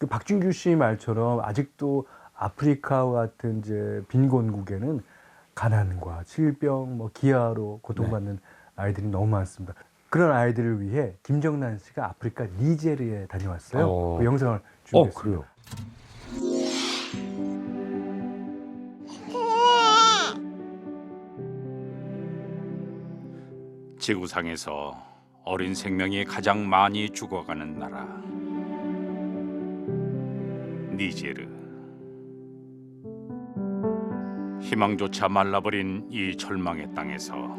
그 박준규 씨 말처럼 아직도 아프리카와 같은 이제 빈곤국에는 가난과 질병, 뭐 기아로 고통받는 아이들이 너무 많습니다. 그런 아이들을 위해 김정란 씨가 아프리카 니제르에 다녀왔어요. 그 영상을 준비했습니다. 그래요. 지구상에서 어린 생명이 가장 많이 죽어가는 나라 니제르. 희망조차 말라버린 이 절망의 땅에서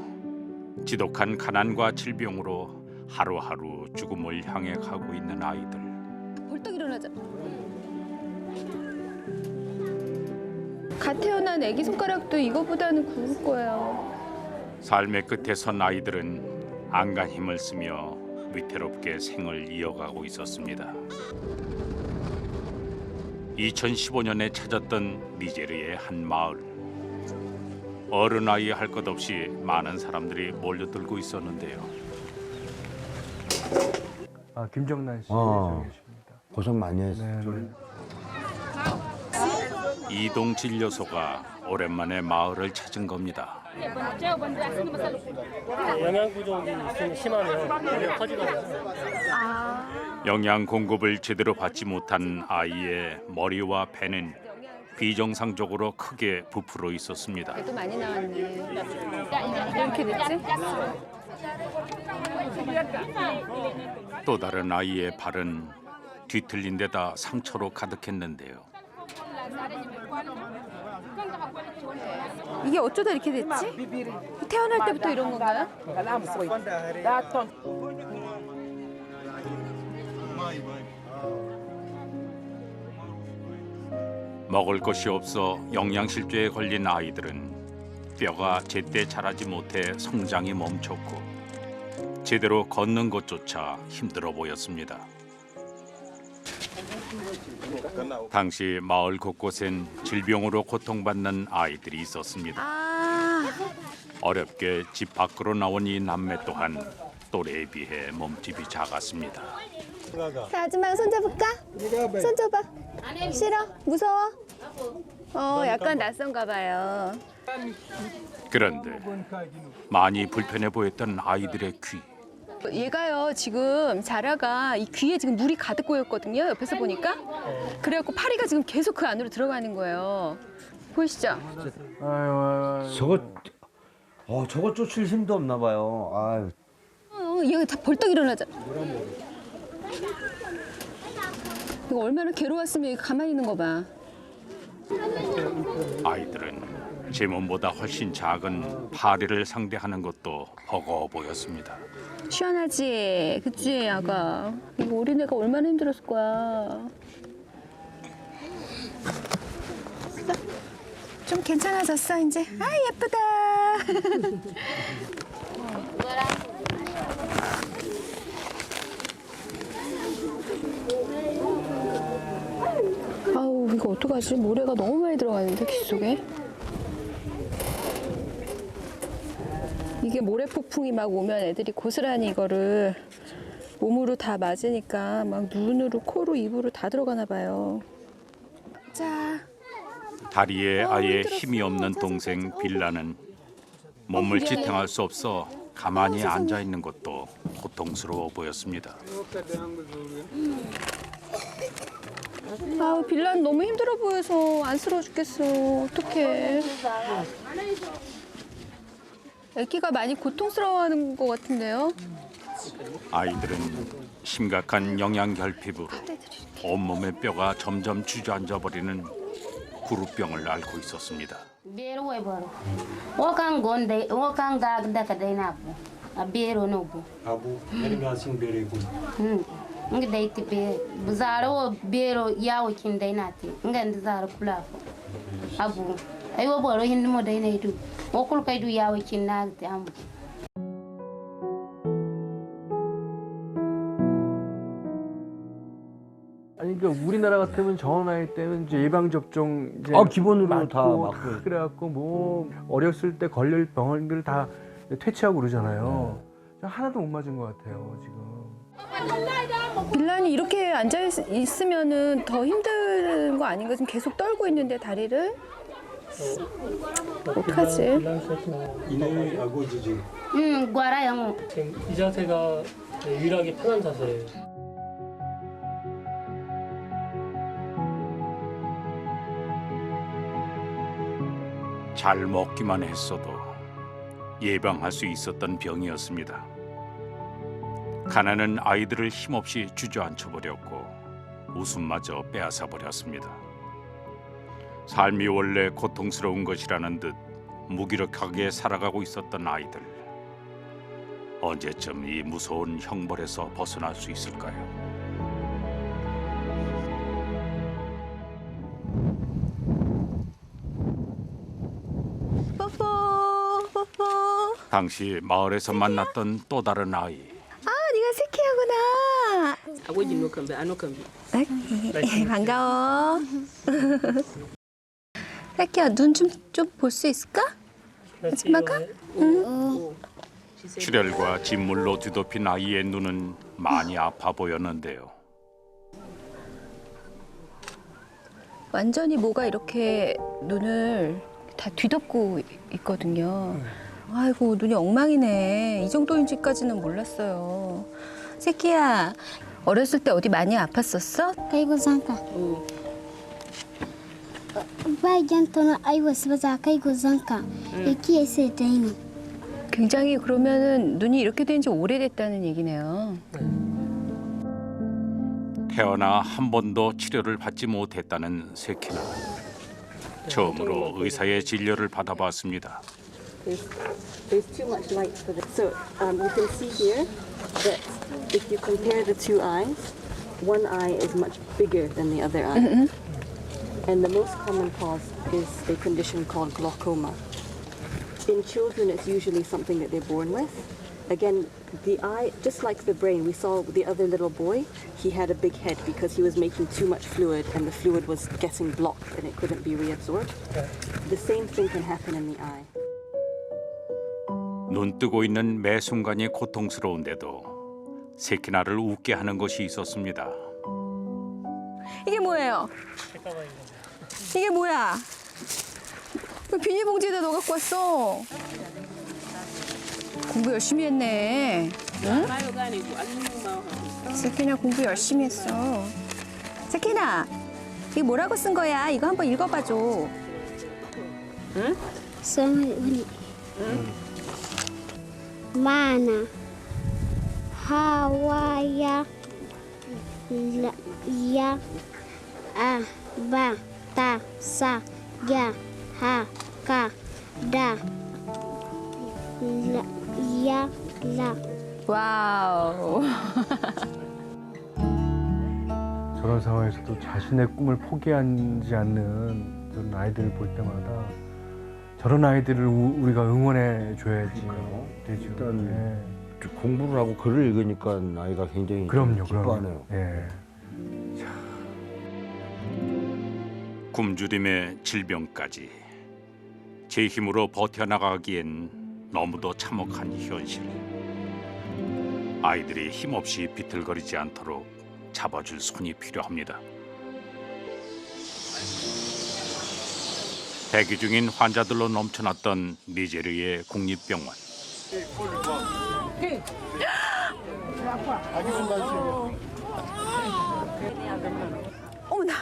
지독한 가난과 질병으로 하루하루 죽음을 향해 가고 있는 아이들. 벌떡 일어나자. 갓 태어난 아기 손가락도 이거보다는 굵을 거예요. 삶의 끝에 선 아이들은 안간 힘을 쓰며 위태롭게 생을 이어가고 있었습니다. 2015년에 찾았던 니제르의 한 마을. 어른아이 할 것 없이 많은 사람들이 몰려들고 있었는데요. 김정란 씨 아. 계십니다. 고생 많이 했어. 네. 이동진료소가 오랜만에 마을을 찾은 겁니다. 영양 부족이 심하면 머리가 커지거든요. 영양 공급을 제대로 받지 못한 아이의 머리와 배는 비정상적으로 크게 부풀어 있었습니다. 배도 많이 나왔네. 이렇게 됐지? 또 다른 아이의 발은 뒤틀린 데다 상처로 가득했는데요. 이게 어쩌다 이렇게 됐지? 태어날 때부터 이런 건가요? 먹을 것이 없어 영양실조에 걸린 아이들은 뼈가 제때 자라지 못해 성장이 멈췄고 제대로 걷는 것조차 힘들어 보였습니다. 당시 마을 곳곳엔 질병으로 고통받는 아이들이 있었습니다. 어렵게 집 밖으로 나온 이 남매 또한 또래에 비해 몸집이 작았습니다. 자, 아줌마가 손잡을까? 손잡아. 싫어? 무서워? 약간 낯선가 봐요. 그런데 많이 불편해 보였던 아이들의 귀. 얘가요, 지금 자라가 이 귀에 지금 물이 가득 고였거든요. 옆에서 보니까. 그래갖고 파리가 지금 계속 그 안으로 들어가는 거예요. 보이시죠? 저거 쫓을 힘도 없나 봐요. 아유. 얘가 다 벌떡 일어나자. 이거 얼마나 괴로웠으면 가만히 있는 거 봐. 아이들은 제 몸보다 훨씬 작은 파리를 상대하는 것도 버거워 보였습니다. 시원하지? 그치, 아가? 이거 어린애가 얼마나 힘들었을 거야. 좀 괜찮아졌어, 이제? 아, 예쁘다. 아우, 이거 어떡하지? 모래가 너무 많이 들어가는데, 귀 속에? 이게 모래 폭풍이 막 오면 애들이 고스란히 이거를 몸으로 다 맞으니까 막 눈으로, 코로, 입으로 다 들어가나 봐요. 자. 다리에 아예 힘들었어. 힘이 없는 동생 빌라는 몸을 미안해요. 지탱할 수 없어 가만히 앉아 있는 것도 고통스러워 보였습니다. 아우, 빌라는 너무 힘들어 보여서 안쓰러워 죽겠어. 어떡해. 애기가 많이 고통스러워하는 것 같은데요? 아이들은 심각한 영양 결핍으로 온몸의 뼈가 점점 주저앉아 버리는 구루병을 앓고 있었습니다. Beero we baro. Wokan gonde, wokan ga daka dai na bu. A beero no bu. 아부 내가 신 베레고. Ngi dai ti be. Buzaro wo beero yawo kin dai na ti. Nga ndi zaro kula fo. Abu. Ai wo baro hin mo dai na du. Wokul kai du yawo kin na ti am. 아니 그러니까 우리나라 같으면 저런 아이 때는 이제 예방 접종 이제 기본으로 맞고, 다 맞고. 그래갖고 뭐 어렸을 때 걸릴 병원들 다 퇴치하고 그러잖아요. 하나도 못 맞은 것 같아요 지금. 빌란이 이렇게 앉아 있으면은 더 힘든 거 아닌가? 지금 계속 떨고 있는데 다리를 어떡하지? guara yang 지금 이 자세가 유일하게 편한 자세예요. 잘 먹기만 했어도 예방할 수 있었던 병이었습니다. 가난은 아이들을 힘없이 주저앉혀 버렸고 웃음마저 빼앗아 버렸습니다. 삶이 원래 고통스러운 것이라는 듯 무기력하게 살아가고 있었던 아이들. 언제쯤 이 무서운 형벌에서 벗어날 수 있을까요? 뽀뽀 뽀뽀. 당시 마을에서 만났던 또 다른 아이. 아, 네가 세키야구나. Aku jin nukambe, anukambe. 반가워. 세키야, 눈 좀 볼 수 있을까? 마지막아? 출혈과 진물로 뒤덮인 아이의 눈은 많이 아파 보였는데요. 완전히 뭐가 이렇게 눈을 다 뒤덮고 있거든요. 아이고, 눈이 엉망이네. 이 정도인지까지는 몰랐어요. 세키야, 어렸을 때 어디 많이 아팠었어? Kaigo zanka. Ba jantona aiwa sbaza kaigo zanka. Yaki ese daini. 굉장히 그러면은 눈이 이렇게 된 지 오래됐다는 얘기네요. 태어나 한 번도 치료를 받지 못했다는 세키나. 처음으로 의사의 진료를 받아봤습니다. There's too much light for this. So you can see here that if you compare the two eyes, one eye is much bigger than the other eye. And the most common cause is a condition called glaucoma. In children, it's usually something that they're born with. Again, the eye, just like the brain, we saw the other little boy, he had a big head because he was making too much fluid and the fluid was getting blocked and it couldn't be reabsorbed. The same thing can happen in the eye. 눈 뜨고 있는 매 순간이 고통스러운데도 세키나를 웃게 하는 것이 있었습니다. 이게 뭐예요? 이게 뭐야? 왜 비닐봉지에다 넣어 갖고 왔어? 공부 열심히 했네. 응? 세키나 공부 열심히 했어. 세키나, 이게 뭐라고 쓴 거야? 이거 한번 읽어봐줘. Sami. Mana. Hawaya. Ya. Ba. Ta. Sa. Ya. Ha. Ka. Da. Ya. La. 와우. 저런 상황에서도 자신의 꿈을 포기하지 않는 그런 아이들을 볼 때마다 저런 아이들을 우리가 응원해 줘야지 되죠. 일단 예. 공부를 하고 글을 읽으니까 아이가 굉장히 그럼요, 기뻐하네요. 예. 굶주림의 질병까지 제 힘으로 버텨나가기엔 너무도 참혹한 현실. 아이들이 힘없이 비틀거리지 않도록 잡아줄 손이 필요합니다. 대기 중인 환자들로 넘쳐났던 니제르의 국립병원. 어머나.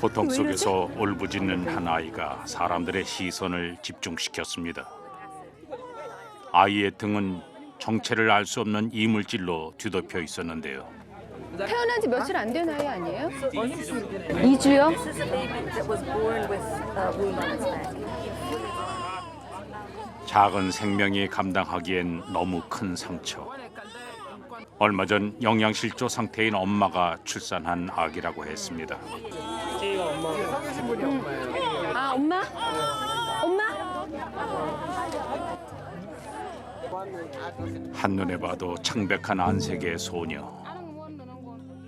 고통 속에서 울부짖는 한 아이가 사람들의 시선을 집중시켰습니다. 아이의 등은 정체를 알 수 없는 이물질로 뒤덮여 있었는데요. 태어난 지 며칠 안 된 아이 아니에요? 2주요? 작은 생명이 감당하기엔 너무 큰 상처. 얼마 전 영양실조 상태인 엄마가 출산한 아기라고 했습니다. 제이가 엄마고. 아, 엄마? 엄마? 한눈에 봐도 창백한 안색의 소녀.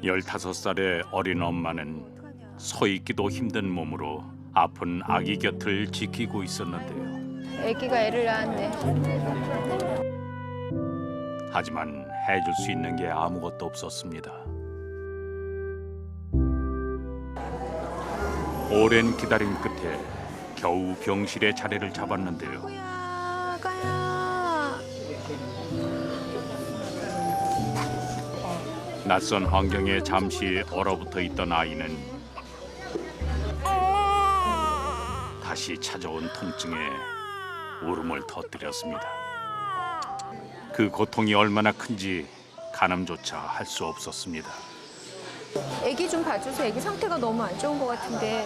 15살의 어린 엄마는 서 있기도 힘든 몸으로 아픈 아기 곁을 지키고 있었는데요. 아기가 애를 낳았네. 하지만 해줄 수 있는 게 아무것도 없었습니다. 오랜 기다림 끝에 겨우 병실에 자리를 잡았는데요. 가야, 가야. 낯선 환경에 잠시 얼어붙어 있던 아이는 다시 찾아온 통증에 울음을 터뜨렸습니다. 그 고통이 얼마나 큰지 가늠조차 할 수 없었습니다. 애기 좀 봐주세요. 애기 상태가 너무 안 좋은 것 같은데.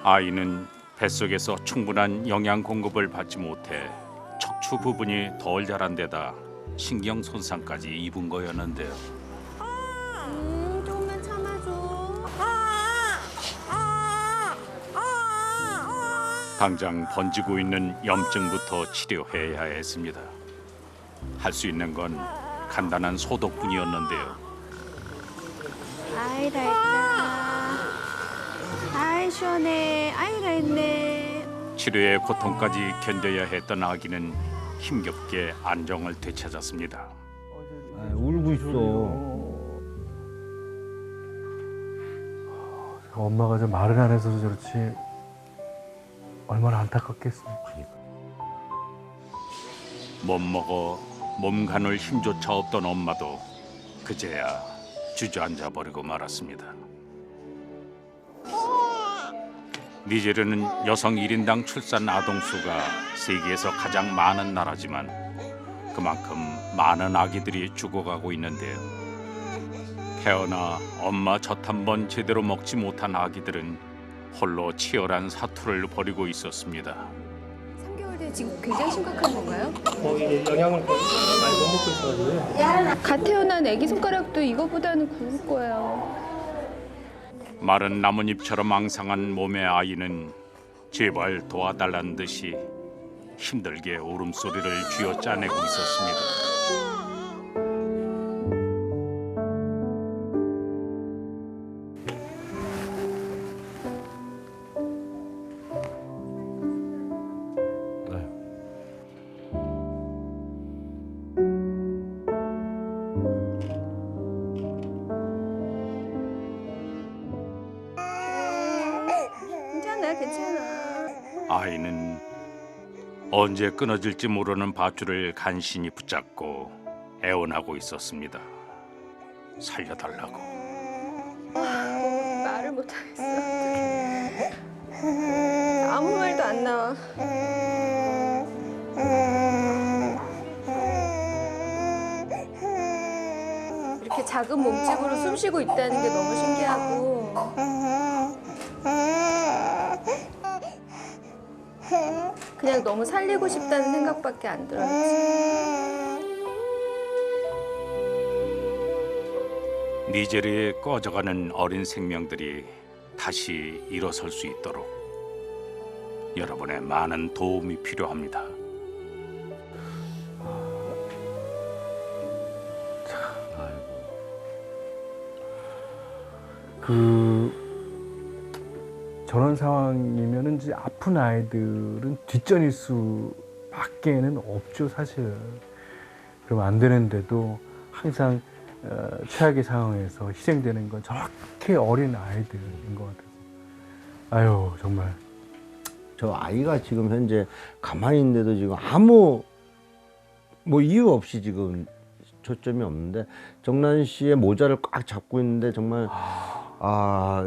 아이는 뱃속에서 충분한 영양 공급을 받지 못해 척추 부분이 덜 자란 데다 신경 손상까지 입은 거였는데요. 조금만 참아줘. 당장 번지고 있는 염증부터 치료해야 했습니다. 할 수 있는 건 간단한 소독뿐이었는데요. 아이 다 했다. 아이 시원해. 아이 다 했네. 치료의 고통까지 견뎌야 했던 아기는 힘겹게 안정을 되찾았습니다. 아, 울고 있어. 엄마가 저 말을 안 해서 저렇지 얼마나 안타깝겠습니까. 못 먹어 몸 가눌 힘조차 없던 엄마도 그제야 주저앉아 버리고 말았습니다. 니제르는 여성 1인당 출산 아동 수가 세계에서 가장 많은 나라지만 그만큼 많은 아기들이 죽어가고 있는데요. 태어나 엄마 젖 한 번 제대로 먹지 못한 아기들은 홀로 치열한 사투를 벌이고 있었습니다. 3개월 돼 지금 굉장히 심각한 건가요? 거의 영양을 거의 많이 못 먹고 있어가지고요. 갓 태어난 애기 손가락도 이거보다는 굵을 거예요. 마른 나뭇잎처럼 앙상한 몸의 아이는 제발 도와달라는 듯이 힘들게 울음소리를 쥐어짜내고 있었습니다. 괜찮아, 괜찮아. 아이는 언제 끊어질지 모르는 밧줄을 간신히 붙잡고 애원하고 있었습니다. 살려달라고. 말을 못하겠어. 아무 말도 안 나와. 이렇게 작은 몸집으로 숨 쉬고 있다는 게 너무 신기하고. 그냥 너무 살리고 싶다는 생각밖에 안 들어요. 니제르에 꺼져가는 어린 생명들이 다시 일어설 수 있도록 여러분의 많은 도움이 필요합니다. 저런 상황이면은 이제 아픈 아이들은 뒷전일 수밖에는 없죠, 사실. 그러면 안 되는데도 항상 최악의 상황에서 희생되는 건 저렇게 어린 아이들인 것 같아서. 아유, 정말. 저 아이가 지금 현재 가만히 있는데도 지금 아무 뭐 이유 없이 지금 초점이 없는데 정란 씨의 모자를 꽉 잡고 있는데 정말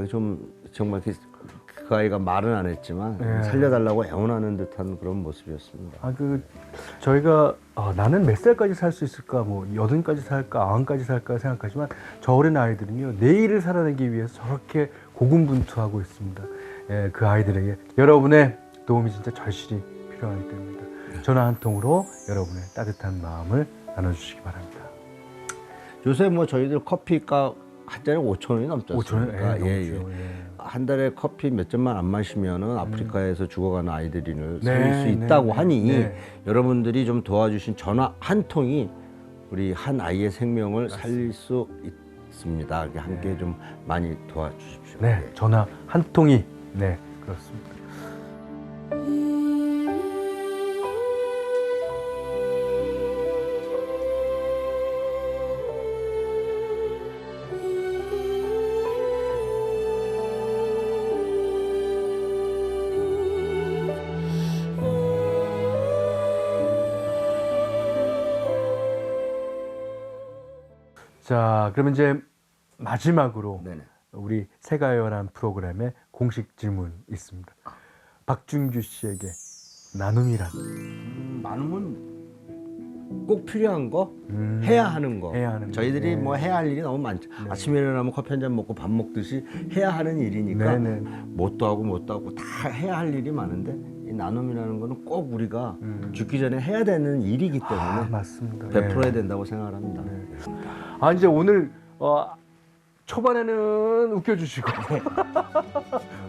좀 정말 그 아이가 말은 안 했지만 네. 살려달라고 애원하는 듯한 그런 모습이었습니다. 저희가 나는 몇 살까지 살 수 있을까, 뭐 80까지 살까, 90까지 살까 생각하지만 저 어린 아이들은요, 내일을 살아내기 위해서 저렇게 고군분투하고 있습니다. 예, 그 아이들에게 여러분의 도움이 진짜 절실히 필요할 때입니다. 전화 한 통으로 여러분의 따뜻한 마음을 나눠주시기 바랍니다. 요새 뭐 저희들 커피값 한 잔에 5,000원이 넘지 5,000원? 않습니까? 예, 넘죠. 예. 한 달에 커피 몇 잔만 안 마시면은 아프리카에서 죽어가는 아이들을 네, 살릴 수 네, 있다고 네, 하니 네. 여러분들이 좀 도와주신 전화 한 통이 우리 한 아이의 생명을 살릴 수 있습니다. 함께 좀 많이 도와주십시오. 네, 전화 한 통이 네 그렇습니다. 자, 그러면 이제 마지막으로 네네. 우리 새가요란 프로그램의 공식 질문 있습니다. 박준규 씨에게 나눔이란 나눔은 꼭 필요한 거, 음, 해야 하는 거. 해야 하는 거. 저희들이 네. 뭐 해야 할 일이 너무 많죠. 아침에 일어나면 커피 한 잔 먹고 밥 먹듯이 해야 하는 일이니까 네네. 뭣도 하고 다 해야 할 일이 많은데 이 나눔이라는 거는 꼭 우리가 죽기 전에 해야 되는 일이기 때문에 아, 맞습니다. 베풀어야 네. 된다고 생각합니다. 아 이제 오늘 초반에는 웃겨주시고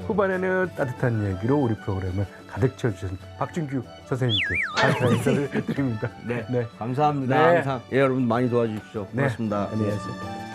후반에는 따뜻한 얘기로 우리 프로그램을 가득 채워주신 박준규 선생님께 감사 인사를 드립니다. 네. 네. 감사합니다. 네. 항상 여러분 많이 도와주십시오. 네. 고맙습니다. 안녕히 계세요.